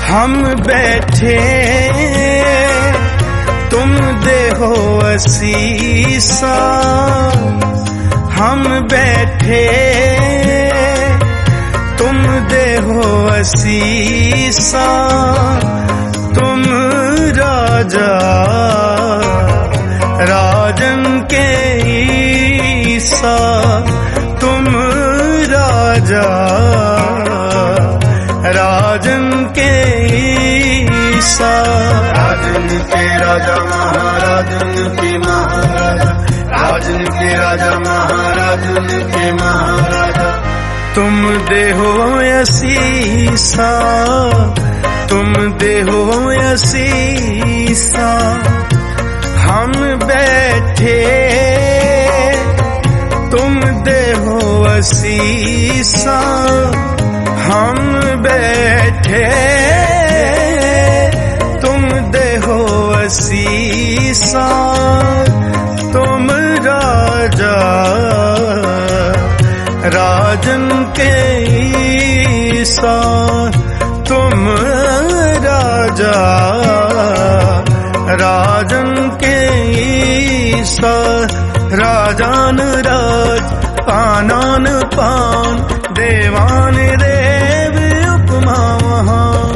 हम बैठे तुम देहो असीसा, हम बैठे तुम देहो असीसा, तुम राजा राजन के ईसा, तुम राजा राजन के ईसा। राजन के राजा महाराजन के महाराजा, राजन के राजा महाराजन के महाराजा, तुम देहो असीसा, तुम देहो असीसा। हम बैठे तुम देहो असीसा, हम बैठे तुम देहो असीसा, तुम राजा राजन के ईसा, तुम राजा राजन के ईसा। राजान राज पानान पान, देवान देव उपमा महान।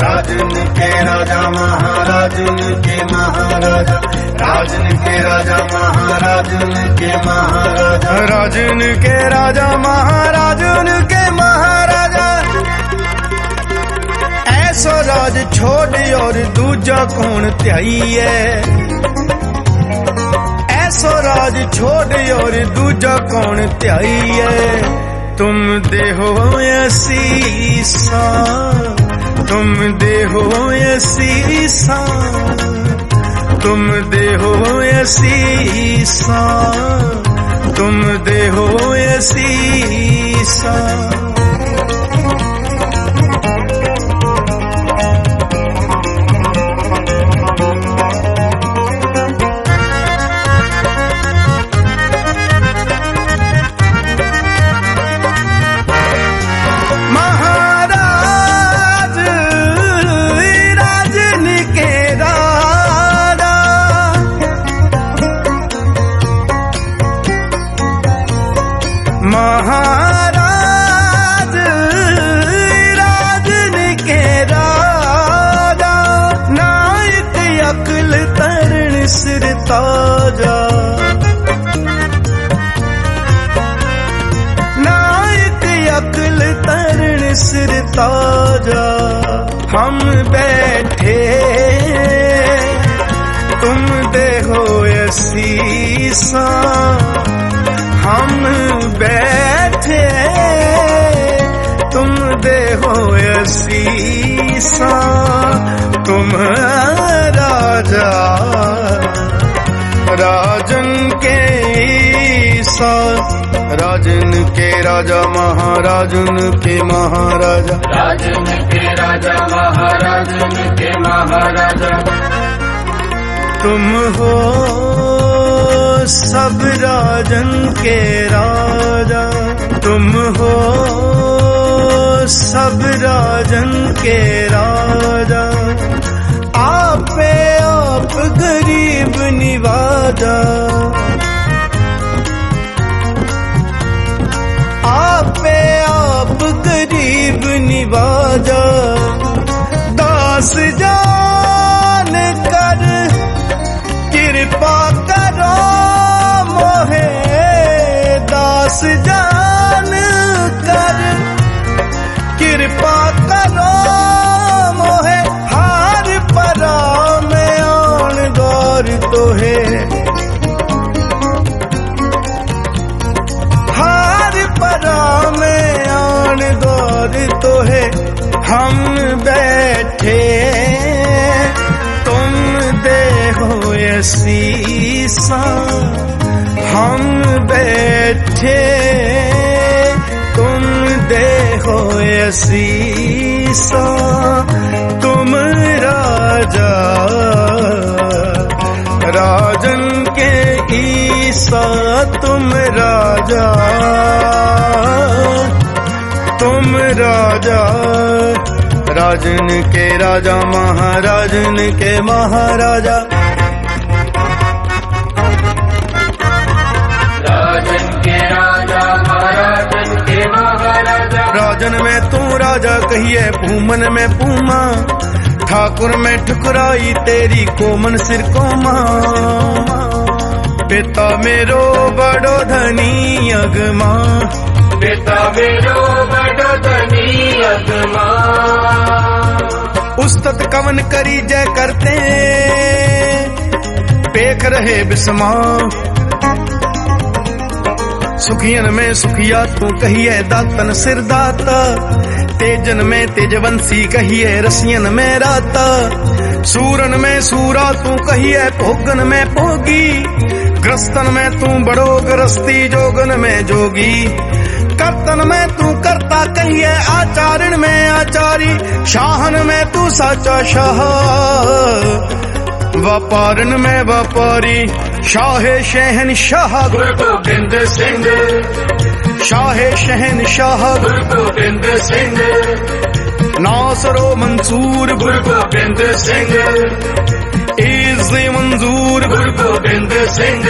राजन के राजा महाराजन के महाराजा, राजन के राजा महाराजन के महाराजा, राजन के राजा महाराजन के महाराजा। ऐसा राज छोड़ और दूजा कौन त्याइए, ऐसा राज छोड़ और दूजा कौन त्याइए। तुम देहो असीसा, तुम देहो असीसा, तुम देहो असीसा, तुम देहो असीसा। महाराज राजन के राजा, नायक अकल तरण सिर ताजा, नायक अकल तरण सिर ताजा। हम बैठे तुम देहो असीसा, हम बैठे तुम देहो असीसा, तुम राजा राजन के ईसा। राजन के राजा महाराजन के महाराजा, राजन के राजा महाराजन के महाराजा। तुम हो सब राजन के राजा, तुम हो सब राजन के राजा। आपे आप गरीब निवाजा, आपे आप गरीब निवाजा। दास जान कर कृपा करो मोहे, दास जान कर कृपा करो मोहे। हार परा में आन दौर तो है, हार परा में आन दौर तो है। हम बैठे तुम देहो असीसा, हम बैठे तुम देहो असीसा, तुम राजा राजन के ईसा, तुम राजा तुम राजा राजन के राजा महाराजन के महाराजा। राजन के राजा महाराजन के महाराजा। राजन में तू राजा कहिए पूमन में पूमा, ठाकुर में ठुकराई तेरी कोमन सिर कोमा। पिता मेरो बड़ो धनी अगमा, पिता मेरो बड़ो धनी अगमा। उस्तत कवन करी जय करते पेख रहे बिस्मा। सुखियन में सुखिया तू कहिए दातन सिर दाता, तेजन में तेजवंशी कहिए रसियन में राता। सूरन में सूरा तू कहिए भोगन में भोगी, ग्रस्तन में तू बड़ो ग्रस्ती जोगन में जोगी। कर्तन में तू करता कहिए आचारण में आचारी, शाहन में तू साचा शाह व्यापारन में व्यापारी। शाहे शहनशाह गुरु गोबिंद सिंह, शाहे शहनशाह गुरु गोबिंद सिंह। नासरो मंसूर गुरु गोबिंद सिंह, इज़ मंजूर गुरु गोबिंद सिंह।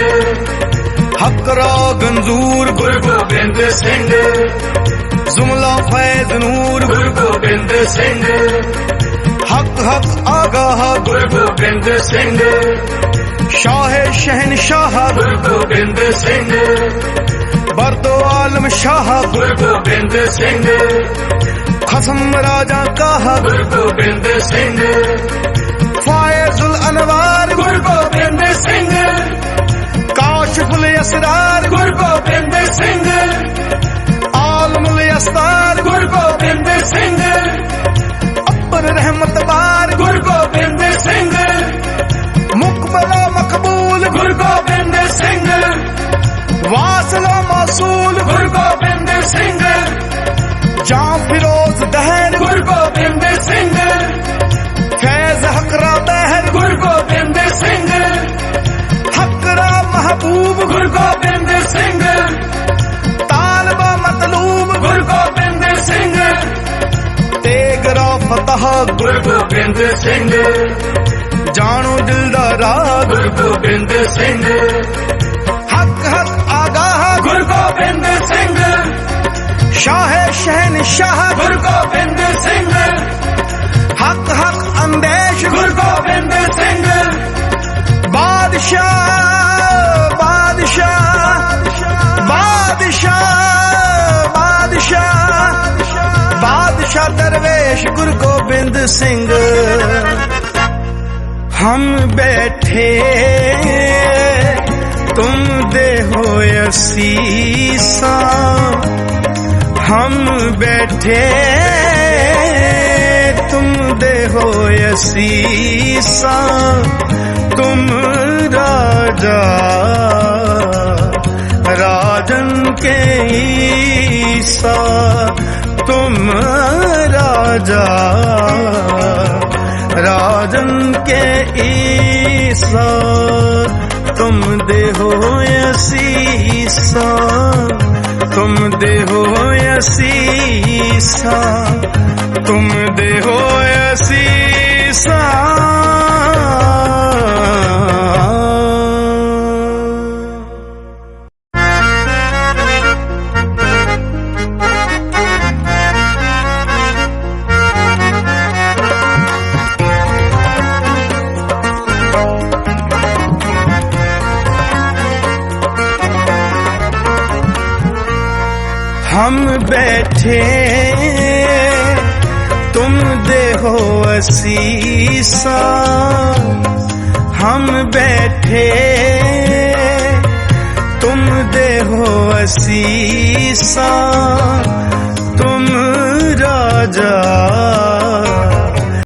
हकरा गंजूर गुरु गोबिंद सिंह, जुमला फैज नूर गुरु गोबिंद सिंह। हक हक आगाह गुरु गोबिंद सिंह, शाहे शहनशाह गुरु गोबिंद सिंह। बरदो आलम शाह गुरु गोबिंद सिंह, खसम राजा काहा गुरु गोबिंद सिंह। फायजुल अनवार गुरु गोबिंद सिंह, काशिफुल असरार गुरु गोबिंद सिंह। आलमुल अस्तार गुरु गोबिंद सिंह, अब्बर रहमत बार गुरु गोबिंद सिंह। मुकबला मकबूल गुरु गोबिंद सिंह, वासला मासूल गुरु गोबिंद सिंह। जां फिरोज दहर गुरु गोबिंद सिंह, फैज हकरा दहर गुरु गोबिंद सिंह। हकरा महबूब गुरु गोबिंद सिंह, तालबा मतलूब गुरु गोबिंद सिंह। तेगरा फतह गुरु गोबिंद सिंह, जानो दिलदारा गुरु गोबिंद सिंह। हक हक आगाह गुरु गोबिंद सिंह, शाहे शहनशाह गुरु गोबिंद सिंह। हक हक अंदेश गुरु गोबिंद सिंह, बादशाह बादशाह बादशाह बादशाह बादशाह दरवेश गुरु गोबिंद सिंह। हम बैठे तुम दे हो असीसा, हम बैठे तुम दे हो असीसा। तुम राजा राजन के ईसा, तुम राजा राजन के ईसा। तुम दे हो असीसा, तुम दे हो असीसा, तुम दे हो असीसा। हम बैठे तुम दे हो असीसा, हम बैठे तुम दे हो असीसा। तुम राजा